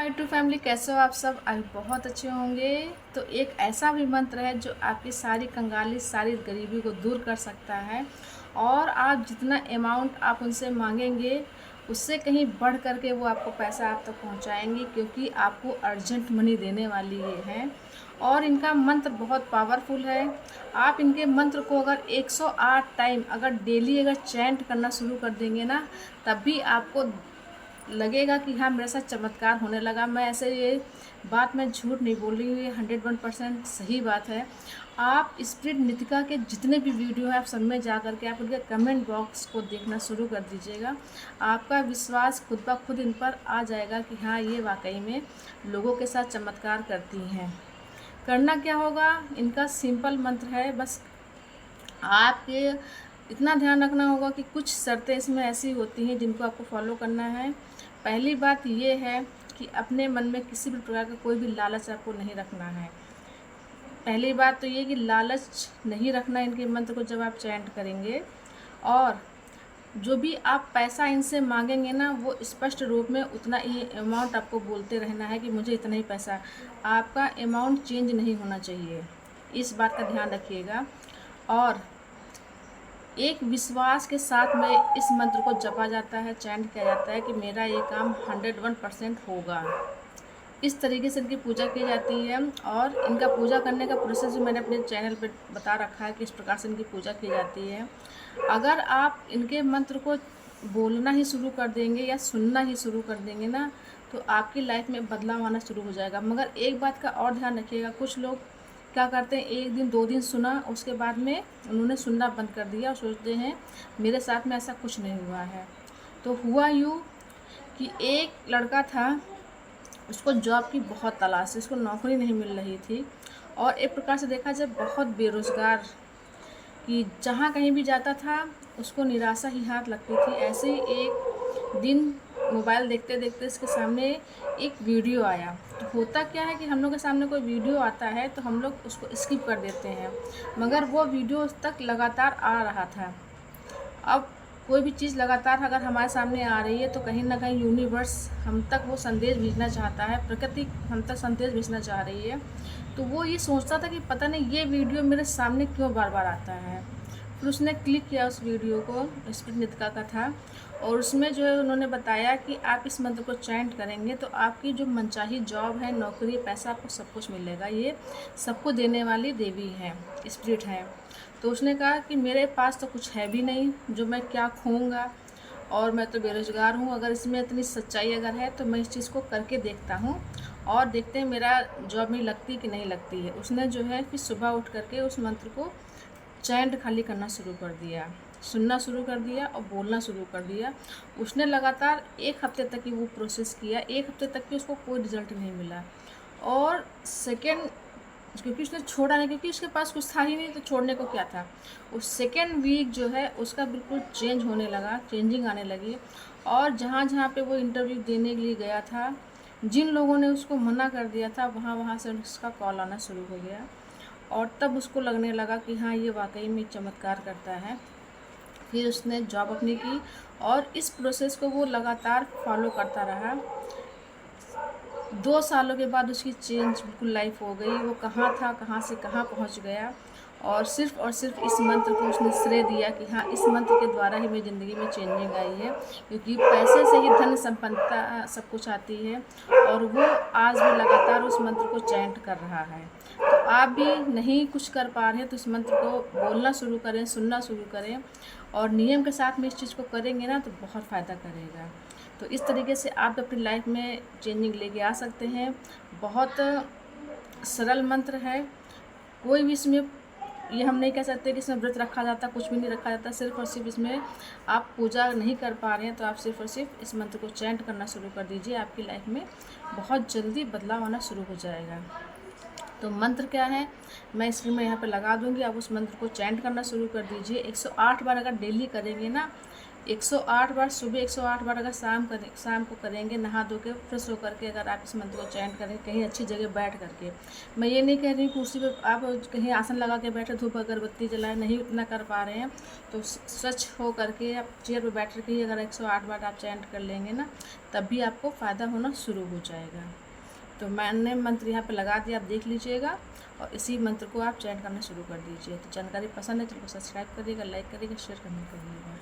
YouTube family, कैसे हो आप सब? आई बहुत अच्छे होंगे। तो एक ऐसा भी मंत्र है जो आपकी सारी कंगाली, सारी गरीबी को दूर कर सकता है। और आप जितना अमाउंट आप उनसे मांगेंगे उससे कहीं बढ़ करके वो आपको पैसा आप तक पहुंचाएंगे, क्योंकि आपको अर्जेंट मनी देने वाली ये है। और इनका मंत्र बहुत पावरफुल है। आप इनके मंत्र को अगर 108 टाइम अगर डेली अगर चैंट करना शुरू कर देंगे ना, तब भी आपको लगेगा कि हाँ, मेरे साथ चमत्कार होने लगा। मैं ऐसे ये बात मैं झूठ नहीं बोल रही हूँ, ये 101% सही बात है। आप स्पिरिट नितिका के जितने भी वीडियो हैं आप सब में जा करके आप उनके कमेंट बॉक्स को देखना शुरू कर दीजिएगा। आपका विश्वास खुद ब खुद इन पर आ जाएगा कि हाँ, ये वाकई में लोगों के साथ चमत्कार करती हैं। करना क्या होगा, इनका सिंपल मंत्र है। बस आपके इतना ध्यान रखना होगा कि कुछ शर्तें इसमें ऐसी होती हैं जिनको आपको फॉलो करना है। पहली बात ये है कि अपने मन में किसी भी प्रकार का कोई भी लालच आपको नहीं रखना है। पहली बात तो ये कि लालच नहीं रखना इनके मंत्र को जब आप चैंट करेंगे। और जो भी आप पैसा इनसे मांगेंगे ना, वो स्पष्ट रूप में उतना ही अमाउंट आपको बोलते रहना है कि मुझे इतना ही पैसा। आपका अमाउंट चेंज नहीं होना चाहिए, इस बात का ध्यान रखिएगा। और एक विश्वास के साथ में इस मंत्र को जपा जाता है, चैंट किया जाता है कि मेरा ये काम 101% होगा। इस तरीके से इनकी पूजा की जाती है। और इनका पूजा करने का प्रोसेस भी मैंने अपने चैनल पे बता रखा है कि इस प्रकार से इनकी पूजा की जाती है। अगर आप इनके मंत्र को बोलना ही शुरू कर देंगे या सुनना ही शुरू कर देंगे ना, तो आपकी लाइफ में बदलाव आना शुरू हो जाएगा। मगर एक बात का और ध्यान रखिएगा, कुछ लोग क्या करते हैं, एक दिन 2 दिन सुना, उसके बाद में उन्होंने सुनना बंद कर दिया और सोचते हैं मेरे साथ में ऐसा कुछ नहीं हुआ है। तो हुआ यूँ कि एक लड़का था, उसको जॉब की बहुत तलाश है, उसको नौकरी नहीं मिल रही थी। और एक प्रकार से देखा जाए बहुत बेरोज़गार, कि जहाँ कहीं भी जाता था उसको निराशा ही हाथ लगती थी। ऐसे ही एक दिन मोबाइल देखते देखते इसके सामने एक वीडियो आया। तो होता क्या है कि हम लोग के सामने कोई वीडियो आता है तो हम लोग उसको स्किप कर देते हैं, मगर वो वीडियो उस तक लगातार आ रहा था। अब कोई भी चीज़ लगातार अगर हमारे सामने आ रही है तो कहीं ना कहीं यूनिवर्स हम तक वो संदेश भेजना चाहता है, प्रकृति हम तक संदेश भेजना चाह रही है। तो वो ये सोचता था कि पता नहीं ये वीडियो मेरे सामने क्यों बार बार आता है। फिर उसने क्लिक किया उस वीडियो को, स्पिरिट नितिका का था। और उसमें जो है उन्होंने बताया कि आप इस मंत्र को चैंट करेंगे तो आपकी जो मनचाही जॉब है, नौकरी, पैसा, आपको सब कुछ मिलेगा। ये सबको देने वाली देवी है, स्पिरिट है। तो उसने कहा कि मेरे पास तो कुछ है भी नहीं, जो मैं क्या खोऊंगा, और मैं तो बेरोज़गार हूँ। अगर इसमें इतनी सच्चाई अगर है तो मैं इस चीज़ को करके देखता हूँ और देखते हैं मेरा जॉब में लगती कि नहीं लगती है। उसने जो है फिर सुबह उठ करके उस मंत्र को चैंट खाली करना शुरू कर दिया, सुनना शुरू कर दिया और बोलना शुरू कर दिया। उसने लगातार 1 हफ्ते तक ही वो प्रोसेस किया, 1 हफ्ते तक भी उसको कोई रिजल्ट नहीं मिला। और सेकेंड, क्योंकि उसने छोड़ा नहीं, क्योंकि उसके पास कुछ था ही नहीं तो छोड़ने को क्या था। उस सेकेंड वीक जो है उसका बिल्कुल चेंज होने लगा, चेंजिंग आने लगी। और जहाँ जहाँ पे वो इंटरव्यू देने के लिए गया था, जिन लोगों ने उसको मना कर दिया था, वहाँ वहाँ से उसका कॉल आना शुरू हो गया। और तब उसको लगने लगा कि हाँ, ये वाकई में चमत्कार करता है। फिर उसने जॉब अपनी की और इस प्रोसेस को वो लगातार फॉलो करता रहा। 2 सालों के बाद उसकी चेंज बिल्कुल लाइफ हो गई। वो कहाँ था, कहाँ से कहाँ पहुँच गया। और सिर्फ इस मंत्र को उसने श्रेय दिया कि हाँ, इस मंत्र के द्वारा ही मेरी ज़िंदगी में चेंजिंग आई है, क्योंकि पैसे से ही धन संपन्नता सब कुछ आती है। और वो आज भी लगातार उस मंत्र को चैंट कर रहा है। तो आप भी नहीं कुछ कर पा रहे हैं तो इस मंत्र को बोलना शुरू करें, सुनना शुरू करें, और नियम के साथ में इस चीज़ को करेंगे ना तो बहुत फ़ायदा करेगा। तो इस तरीके से आप अपनी लाइफ में चेंजिंग लेके आ सकते हैं। बहुत सरल मंत्र है। कोई भी इसमें ये हम नहीं कह सकते कि इसमें व्रत रखा जाता, कुछ भी नहीं रखा जाता। सिर्फ और सिर्फ इसमें आप पूजा नहीं कर पा रहे हैं तो आप सिर्फ और सिर्फ इस मंत्र को चैंट करना शुरू कर दीजिए। आपकी लाइफ में बहुत जल्दी बदलाव आना शुरू हो जाएगा। तो मंत्र क्या है मैं स्क्रीन में यहाँ पे लगा दूँगी, आप उस मंत्र को चैंट करना शुरू कर दीजिए। 108 बार अगर डेली करेंगे ना 108 बार सुबह, 108 बार अगर शाम को करेंगे नहा धो के फ्रेश होकर के, अगर आप इस मंत्र को चैंट करें कहीं अच्छी जगह बैठ करके। मैं ये नहीं कह रही कुर्सी पे आप कहीं आसन लगा के बैठे, धूप अगरबत्ती जलाए, नहीं उतना कर पा रहे हैं तो स्वच्छ हो करके आप चेयर पे बैठ के ही अगर 108 बार आप चैंट कर लेंगे ना, तब भी आपको फ़ायदा होना शुरू हो जाएगा। तो मैंने मंत्र यहाँ पे लगा दिया, आप देख लीजिएगा, और इसी मंत्र को आप चैंट करना शुरू कर दीजिए। तो जानकारी पसंद है, चैनल को सब्सक्राइब करिएगा, लाइक करिएगा, शेयर करिएगा।